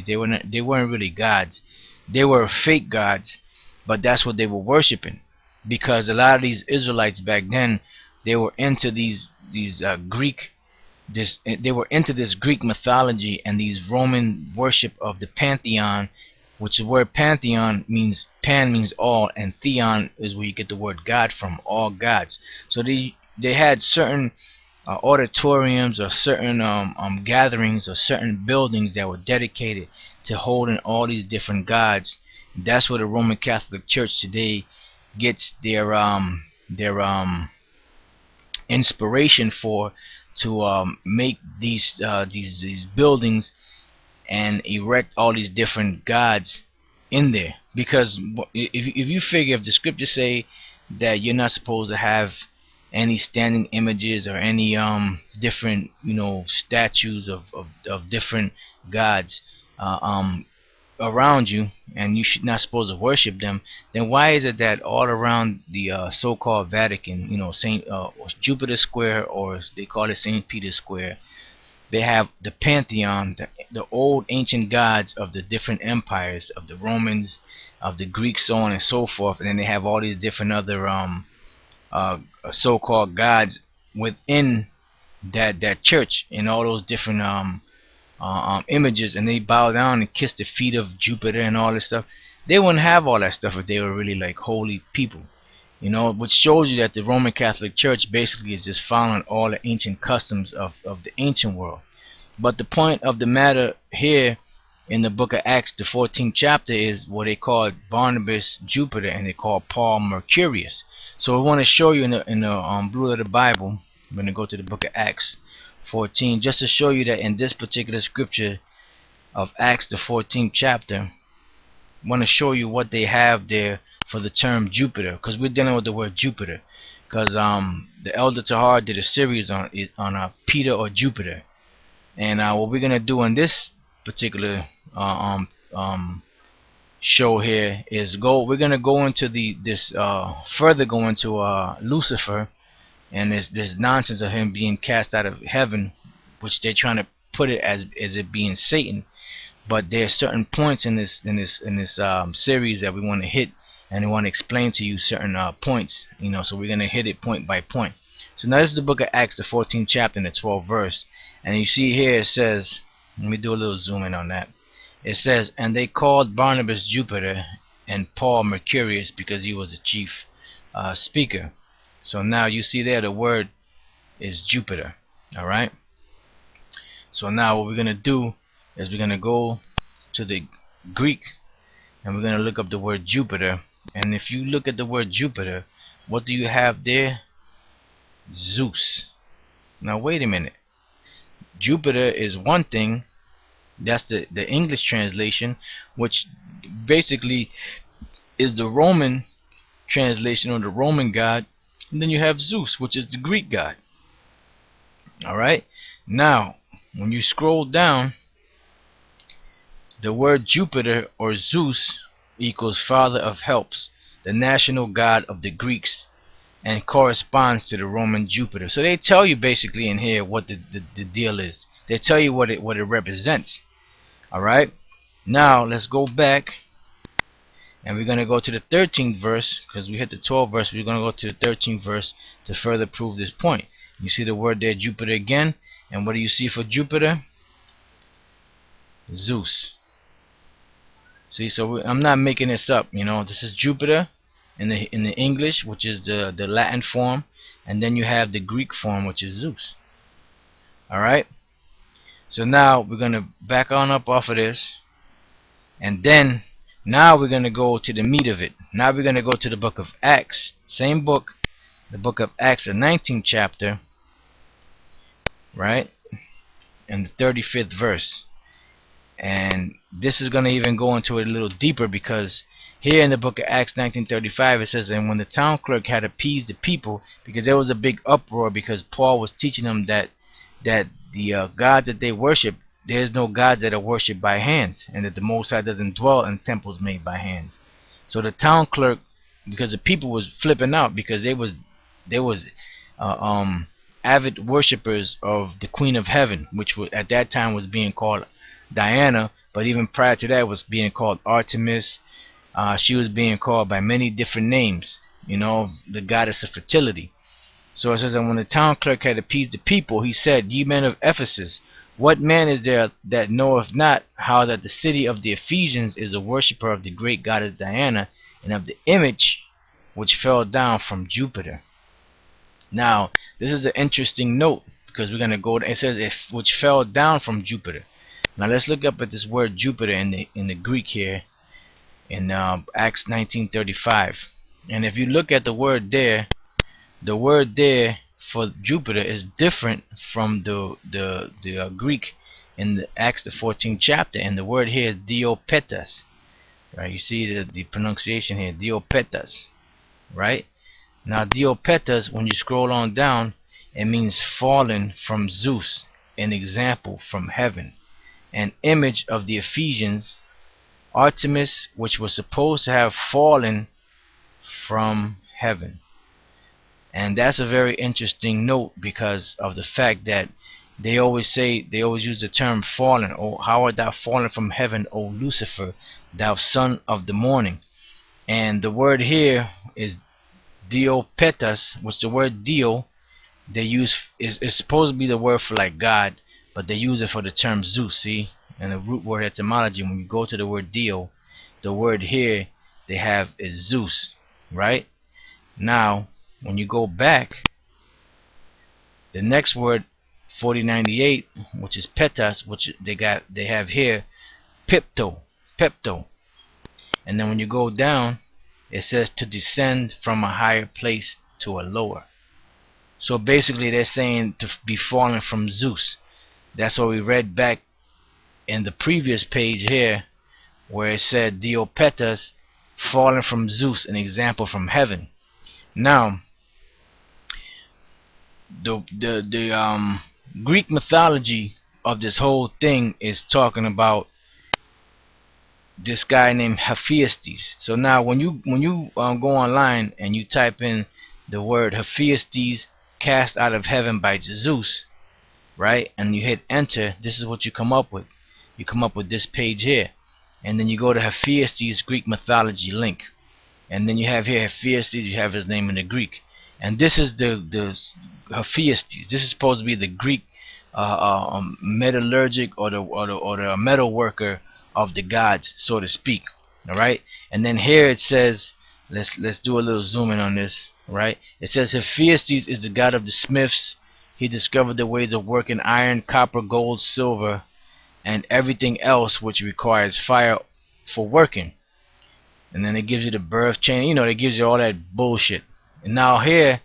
They weren't really gods. They were fake gods, but that's what they were worshiping. Because a lot of these Israelites back then, they were into these Greek this they were into this Greek mythology and these Roman worship of the pantheon, which the word pantheon means, pan means all, and theon is where you get the word God from, all gods. So they had certain auditoriums or certain gatherings or certain buildings that were dedicated to holding all these different gods. That's where the Roman Catholic Church today gets their inspiration for, to make these buildings and erect all these different gods in there. Because if you figure, if the scriptures say that you're not supposed to have any standing images or any different, statues of different gods uh, um around you, and you should not supposed to worship them, then why is it that all around the so-called Vatican, Saint Jupiter Square, or they call it Saint Peter Square, they have the pantheon, the old ancient gods of the different empires, of the Romans, of the Greeks, so on and so forth, and then they have all these different other uh, so-called gods within that church, and all those different images, and they bow down and kiss the feet of Jupiter and all this stuff. They wouldn't have all that stuff if they were really like holy people, which shows you that the Roman Catholic Church basically is just following all the ancient customs of the ancient world. But the point of the matter here in the book of Acts, the 14th chapter, is what they call Barnabas Jupiter and they call Paul Mercurius. So we want to show you in the blue of the Bible. I'm going to go to the book of Acts 14 just to show you that in this particular scripture of Acts, the 14th chapter, I want to show you what they have there for the term Jupiter, because we're dealing with the word Jupiter. Because the Elder Tahar did a series on it, on Peter or Jupiter, and what we're gonna do in this particular show here is we're gonna go into further go into Lucifer and this nonsense of him being cast out of heaven, which they're trying to put it as it being Satan. But there are certain points in this series that we want to hit, and we want to explain to you certain points. So we're gonna hit it point by point. So now this is the book of Acts, the 14th chapter, and the 12th verse. And you see here it says, let me do a little zoom in on that. It says, and they called Barnabas Jupiter and Paul Mercurius, because he was the chief speaker. So now you see there the word is Jupiter. Alright. So now what we're gonna do is we're gonna go to the Greek and we're gonna look up the word Jupiter. And if you look at the word Jupiter, what do you have there? Zeus. Now wait a minute. Jupiter is one thing. That's the English translation, which basically is the Roman translation, or the Roman god. And then you have Zeus, which is the Greek god. Alright. Now when you scroll down, the word Jupiter or Zeus equals father of helps, the national god of the Greeks, and corresponds to the Roman Jupiter. So they tell you basically in here what the deal is. They tell you what it represents. Alright. Now let's go back, and we're gonna go to the 13th verse, because we hit the 12th verse. We're gonna go to the 13th verse to further prove this point. You see the word there, Jupiter, again, and what do you see for Jupiter? Zeus. See, so I'm not making this up. This is Jupiter in the English, which is the Latin form, and then you have the Greek form, which is Zeus. Alright. So now we're gonna back on up off of this, and then now we're gonna go to the meat of it. Now we're gonna go to the book of Acts, same book, the book of Acts, the 19th chapter, right, and the 35th verse. And this is going to even go into it a little deeper, because here in the book of Acts 19:35 it says, and when the town clerk had appeased the people, because there was a big uproar, because Paul was teaching them that the gods that they worship, there's no gods that are worshipped by hands, and that the Most High doesn't dwell in temples made by hands. So the town clerk, because the people was flipping out, because they was avid worshippers of the Queen of Heaven, which at that time was being called Diana, but even prior to that was being called Artemis. She was being called by many different names, the goddess of fertility. So it says that when the town clerk had appeased the people, he said, Ye men of Ephesus, what man is there that knoweth not how that the city of the Ephesians is a worshipper of the great goddess Diana, and of the image which fell down from Jupiter? Now, this is an interesting note, because we're going to go, it says, if which fell down from Jupiter. Now let's look up at this word Jupiter in the Greek here, in Acts 19:35. And if you look at the word there for Jupiter is different from the Greek in the Acts the 14th chapter, and the word here is Diopetas. Right? You see the pronunciation here, Diopetas. Right? Now Diopetas, when you scroll on down, it means fallen from Zeus, an example from heaven, an image of the Ephesians, Artemis, which was supposed to have fallen from heaven. And that's a very interesting note, because of the fact that they always use the term fallen. Oh, how art thou fallen from heaven, O Lucifer, thou son of the morning? And the word here is Diopetas, which the word Dio they use is supposed to be the word for like God, but they use it for the term Zeus. See, and the root word etymology, when you go to the word Dio, the word here they have is Zeus. Right? Now, when you go back, the next word 4098, which is Petas, which they have here pepto. And then when you go down, it says to descend from a higher place to a lower. So basically they're saying to be fallen from Zeus. That's what we read back in the previous page here, where it said Diopetas, fallen from Zeus, an example from heaven. Now, the Greek mythology of this whole thing is talking about this guy named Hephaestus. So now when you go online and you type in the word Hephaestus, cast out of heaven by Zeus, right, and you hit enter, this is what you come up with. You come up with this page here, and then you go to Hephaestus Greek mythology link. And then you have here Hephaestus, you have his name in the Greek. And this is the Hephaestus. This is supposed to be the Greek metallurgic or the metal worker of the gods, so to speak. All right. And then here it says, let's do a little zoom in on this. Right. It says Hephaestus is the god of the smiths. He discovered the ways of working iron, copper, gold, silver, and everything else which requires fire for working. And then it gives you the birth chain, it gives you all that bullshit. And now here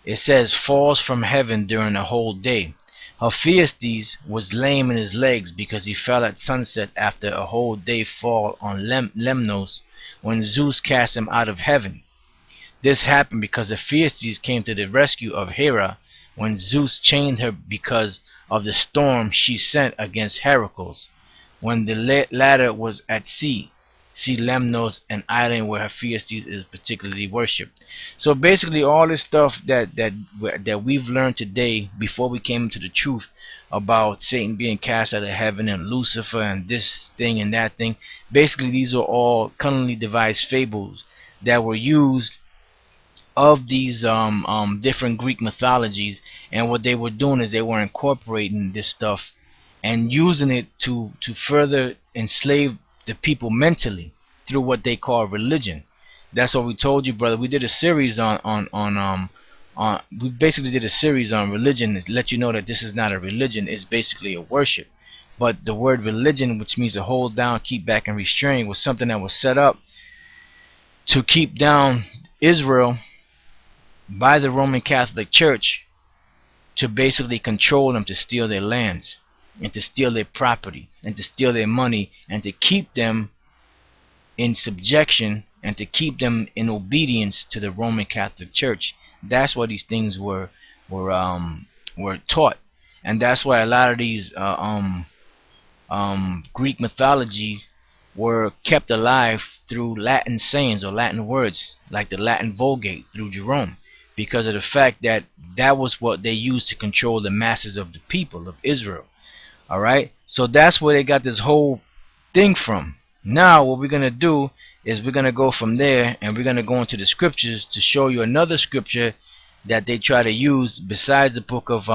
it says falls from heaven during the whole day. Hephaestus was lame in his legs because he fell at sunset after a whole day fall on Lemnos, when Zeus cast him out of heaven. This happened because Hephaestus came to the rescue of Hera when Zeus chained her because of the storm she sent against Heracles, when the latter was at sea. See Lemnos, an island where Hephaestus is particularly worshipped. So basically all this stuff that we've learned today, before we came into the truth about Satan being cast out of heaven and Lucifer and this thing and that thing, basically these are all cunningly devised fables that were used of these different Greek mythologies. And what they were doing is they were incorporating this stuff and using it to further enslave the people mentally through what they call religion. That's what we told you, brother. We did a series we basically did a series on religion to let you know that this is not a religion, it's basically a worship. But the word religion, which means to hold down, keep back, and restrain, was something that was set up to keep down Israel by the Roman Catholic Church, to basically control them, to steal their lands, and to steal their property, and to steal their money, and to keep them in subjection, and to keep them in obedience to the Roman Catholic Church. That's why these things were taught, and that's why a lot of these Greek mythologies were kept alive through Latin sayings or Latin words, like the Latin Vulgate through Jerome, because of the fact that that was what they used to control the masses of the people of Israel. Alright, so that's where they got this whole thing from. Now what we're gonna do is we're gonna go from there, and we're gonna go into the scriptures to show you another scripture that they try to use besides the book of